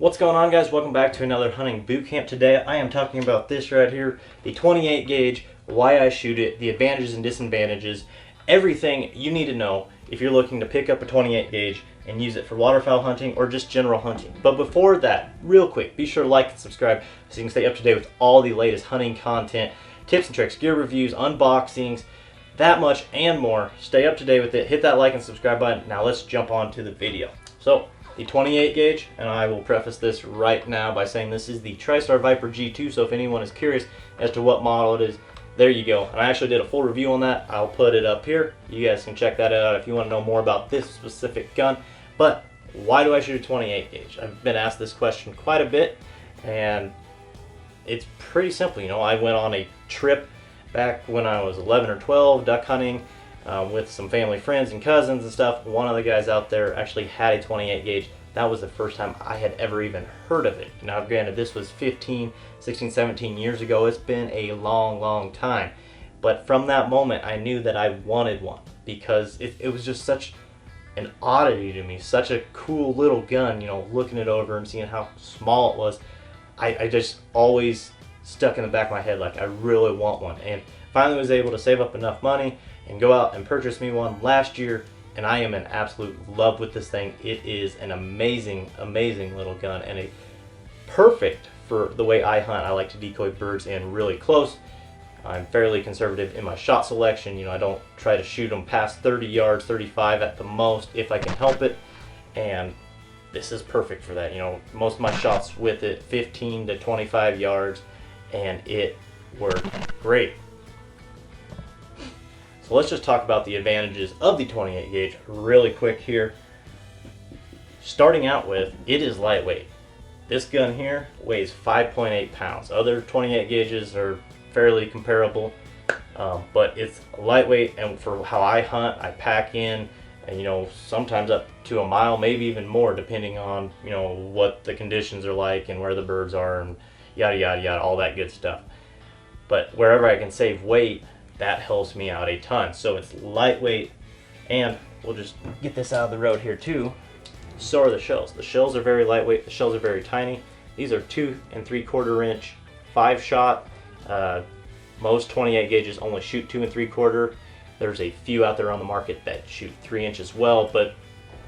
What's going on, guys? Welcome back to another hunting boot camp. Today I am talking about this right here, the 28 gauge, why I shoot it, the advantages and disadvantages, everything you need to know if you're looking to pick up a 28 gauge and use it for waterfowl hunting or just general hunting. But before that, real quick, be sure to like and subscribe so you can stay up to date with all the latest hunting content, tips and tricks, gear reviews, unboxings, that much and more. Stay up to date with it. Hit that like and subscribe button. Now let's jump on to the video. So the 28 gauge, and I will preface this right now by saying this is the TriStar Viper G2, so if anyone is curious as to what model it is, there you go. And I actually did a full review on that. I'll put it up here. You guys can check that out if you want to know more about this specific gun. But why do I shoot a 28 gauge? I've been asked this question quite a bit, and it's pretty simple. You know, I went on a trip back when I was 11 or 12 duck hunting with some family friends and cousins and stuff. One of the guys out there actually had a 28 gauge. That was the first time I had ever even heard of it. Now granted, this was 15, 16, 17 years ago. It's been a long time. But from that moment, I knew that I wanted one because it was just such an oddity to me. Such a cool little gun, you know, looking it over and seeing how small it was. I just always stuck in the back of my head like I really want one. And finally was able to save up enough money and go out and purchase me one last year, and I am in absolute love with this thing. It is an amazing little gun, and a perfect for the way I hunt. I like to decoy birds in really close. I'm fairly conservative in my shot selection. You know, I don't try to shoot them past 30 yards, 35 at the most if I can help it, and this is perfect for that. You know, most of my shots with it 15 to 25 yards, and it worked great. So let's just talk about the advantages of the 28 gauge really quick here. Starting out with, it is lightweight. This gun here weighs 5.8 pounds. Other 28 gauges are fairly comparable, but it's lightweight, and for how I hunt, I pack in, and you know, sometimes up to a mile, maybe even more, depending on, you know, what the conditions are like and where the birds are and yada yada, all that good stuff. But wherever I can save weight, that helps me out a ton. So it's lightweight, and we'll just get this out of the road here too. So are the shells. The shells are very lightweight. The shells are very tiny. These are 2 3/4 inch 5-shot. Most 28 gauges only shoot 2 3/4. There's a few out there on the market that shoot 3 inch as well, but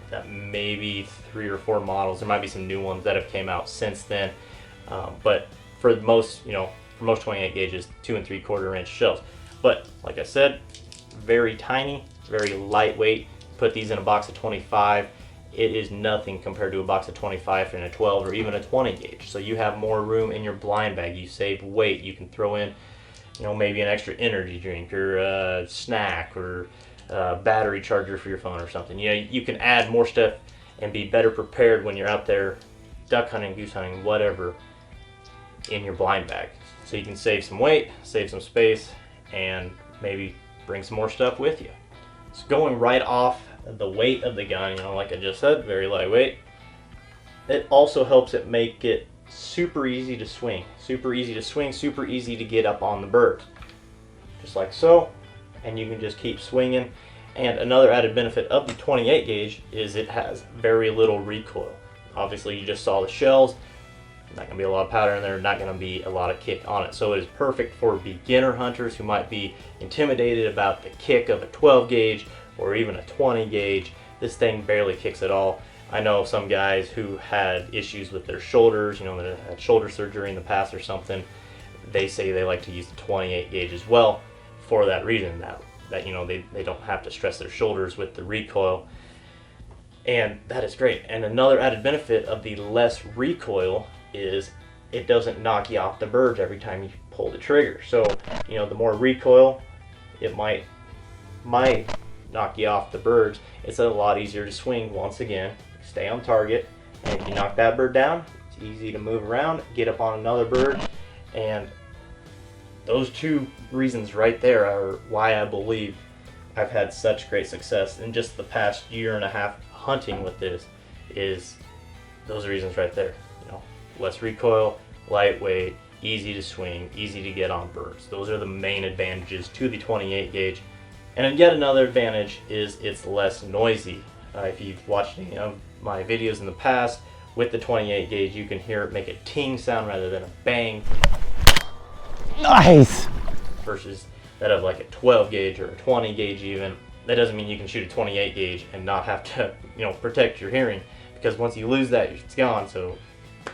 that may be 3 or 4 models. There might be some new ones that have came out since then. But for most, you know, for most 28 gauges, 2 3/4 inch shells. But like I said, very tiny, very lightweight. Put these in a box of 25. It is nothing compared to a box of 25 in a 12 or even a 20 gauge. So you have more room in your blind bag. You save weight. You can throw in, you know, maybe an extra energy drink or a snack or a battery charger for your phone or something. You know, you can add more stuff and be better prepared when you're out there duck hunting, goose hunting, whatever, in your blind bag. So you can save some weight, save some space, and maybe bring some more stuff with you. So going right off the weight of the gun, you know, like I just said, very lightweight. It also helps it make it super easy to swing. Super easy to swing, super easy to get up on the birds. Just like so, and you can just keep swinging. And another added benefit of the 28 gauge is it has very little recoil. Obviously you just saw the shells. Not going to be a lot of powder in there, not going to be a lot of kick on it. So it is perfect for beginner hunters who might be intimidated about the kick of a 12 gauge or even a 20 gauge. This thing barely kicks at all. I know some guys who had issues with their shoulders, you know, that had shoulder surgery in the past or something. They say they like to use the 28 gauge as well for that reason, that you know, they don't have to stress their shoulders with the recoil. And that is great. And another added benefit of the less recoil is it doesn't knock you off the birds every time you pull the trigger. So, you know, the more recoil, it might knock you off the birds. It's a lot easier to swing once again, stay on target, and if you knock that bird down, it's easy to move around, get up on another bird. And those two reasons right there are why I believe I've had such great success in just the past year and a half hunting with this. Is those reasons right there. You know, less recoil, lightweight, easy to swing, easy to get on birds. Those are the main advantages to the 28 gauge. And yet another advantage is it's less noisy. If you've watched any of my videos in the past, With the 28 gauge, you can hear it make a ting sound rather than a bang. Nice. Versus that of like a 12 gauge or a 20 gauge even. That doesn't mean you can shoot a 28 gauge and not have to, protect your hearing, because once you lose that, it's gone. So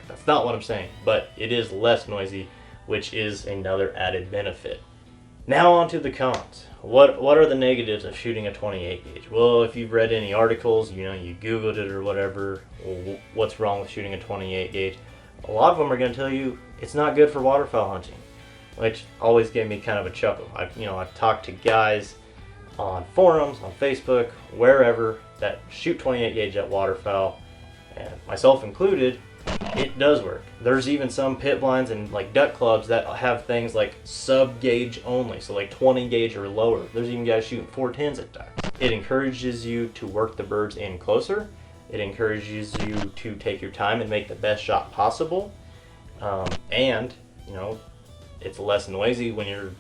that's not what I'm saying, but it is less noisy, which is another added benefit. Now on to the cons. What are the negatives of shooting a 28 gauge? Well, if you've read any articles, you Googled it or whatever, what's wrong with shooting a 28 gauge? A lot of them are going to tell you it's not good for waterfowl hunting, which always gave me kind of a chuckle. I've talked to guys on forums, on Facebook, wherever, that shoot 28 gauge at waterfowl, and myself included, it does work. There's even some pit blinds and like duck clubs that have things like sub gauge only, so like 20 gauge or lower. There's even guys shooting 410s at ducks. It encourages you to work the birds in closer. It encourages you to take your time and make the best shot possible. And it's less noisy when you're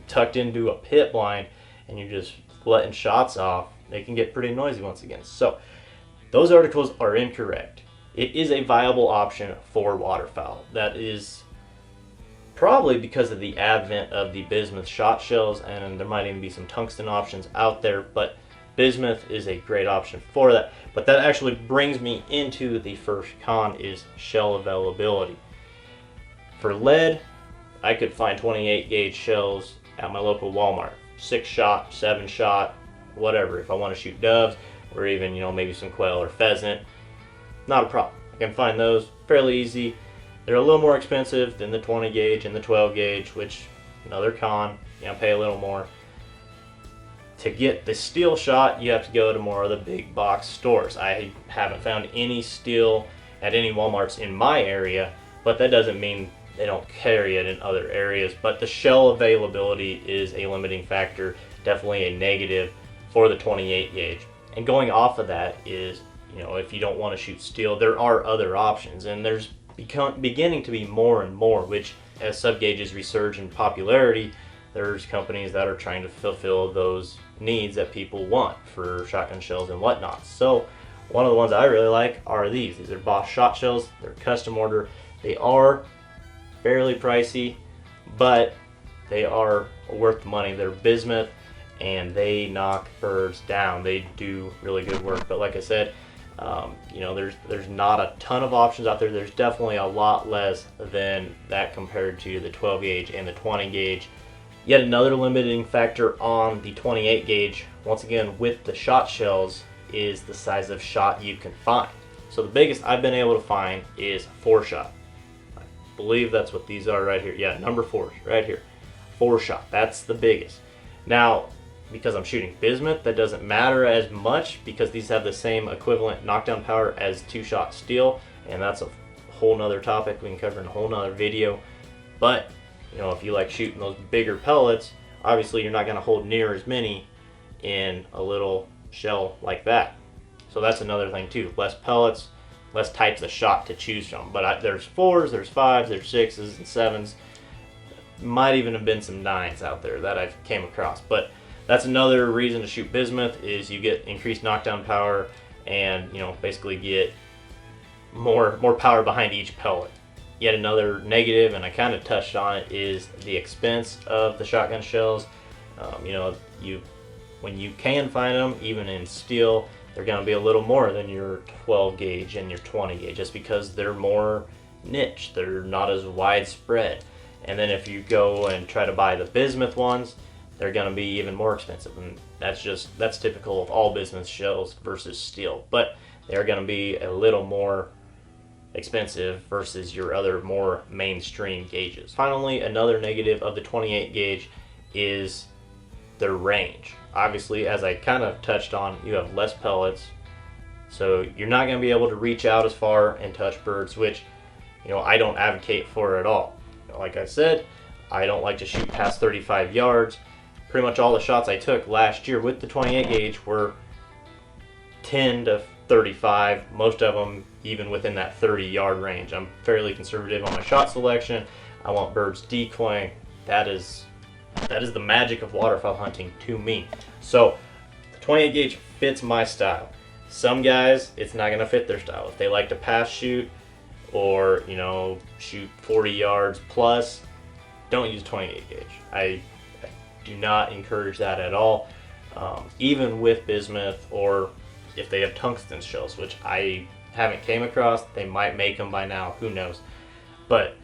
tucked into a pit blind and you're just letting shots off. They can get pretty noisy once again. So those articles are incorrect. It is a viable option for waterfowl. That is probably because of the advent of the bismuth shot shells, and there might even be some tungsten options out there, but bismuth is a great option for that. But that actually brings me into the first con, is shell availability. For lead, I could find 28 gauge shells at my local Walmart. 6 shot, 7 shot, whatever. If I want to shoot doves or even, maybe some quail or pheasant, not a problem. I can find those fairly easy. They're a little more expensive than the 20 gauge and the 12 gauge, which another con, pay a little more. To get the steel shot, you have to go to more of the big box stores. I haven't found any steel at any Walmarts in my area, but that doesn't mean they don't carry it in other areas. But the shell availability is a limiting factor, definitely a negative for the 28 gauge. And going off of that is, if you don't want to shoot steel, there are other options, and there's beginning to be more and more, which as sub gauges resurge in popularity, there's companies that are trying to fulfill those needs that people want for shotgun shells and whatnot. So one of the ones I really like are these. These are Boss shot shells. They're custom order. They are fairly pricey, but they are worth the money. They're bismuth and they knock birds down. They do really good work. But like I said, there's not a ton of options out there. There's definitely a lot less than that compared to the 12 gauge and the 20 gauge. Yet another limiting factor on the 28 gauge, once again with the shot shells, is the size of shot you can find. So the biggest I've been able to find is 4 shot. I believe that's what these are right here. Yeah, number 4 right here. 4 shot. That's the biggest. Now, because I'm shooting bismuth, that doesn't matter as much because these have the same equivalent knockdown power as 2-shot steel, and that's a whole nother topic we can cover in a whole nother video. But if you like shooting those bigger pellets, obviously you're not going to hold near as many in a little shell like that. So that's another thing too. Less pellets, less types of shot to choose from. But there's 4s, there's 5s, there's 6s and 7s. Might even have been some 9s out there that I've came across. But that's another reason to shoot bismuth, is you get increased knockdown power and basically get more power behind each pellet. Yet another negative, and I kind of touched on it, is the expense of the shotgun shells. When you can find them, even in steel, they're going to be a little more than your 12 gauge and your 20 gauge, just because they're more niche. They're not as widespread. And then if you go and try to buy the bismuth ones, they're going to be even more expensive, and that's typical of all bismuth shells versus steel. But they're going to be a little more expensive versus your other more mainstream gauges. Finally, another negative of the 28 gauge is their range. Obviously, as I kind of touched on, you have less pellets, so you're not going to be able to reach out as far and touch birds, which I don't advocate for at all. Like I said, I don't like to shoot past 35 yards. Pretty much all the shots I took last year with the 28 gauge were 10 to 35, most of them even within that 30-yard range. I'm fairly conservative on my shot selection. I want birds decoying. That is the magic of waterfowl hunting to me. So the 28 gauge fits my style. Some guys, it's not going to fit their style. If they like to pass shoot or, you know, shoot 40 yards plus, don't use 28 gauge. I do not encourage that at all. Even with bismuth, or if they have tungsten shells, which I haven't came across. They might make them by now, who knows. But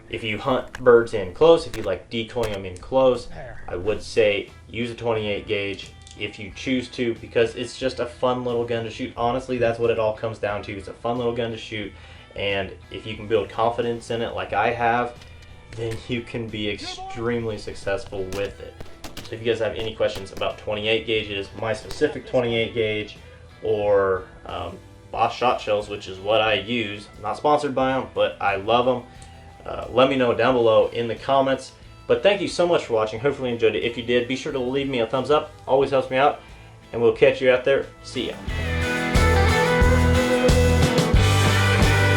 if you hunt birds in close, if you like decoying them in close, I would say use a 28 gauge if you choose to, because it's just a fun little gun to shoot. Honestly, that's what it all comes down to. It's a fun little gun to shoot, and if you can build confidence in it like I have, then you can be extremely successful with it. So if you guys have any questions about 28 gauges, my specific 28 gauge, or Boss shot shells, which is what I use, I'm not sponsored by them, but I love them, let me know down below in the comments. But thank you so much for watching. Hopefully you enjoyed it. If you did, be sure to leave me a thumbs up. Always helps me out. And we'll catch you out there. See ya.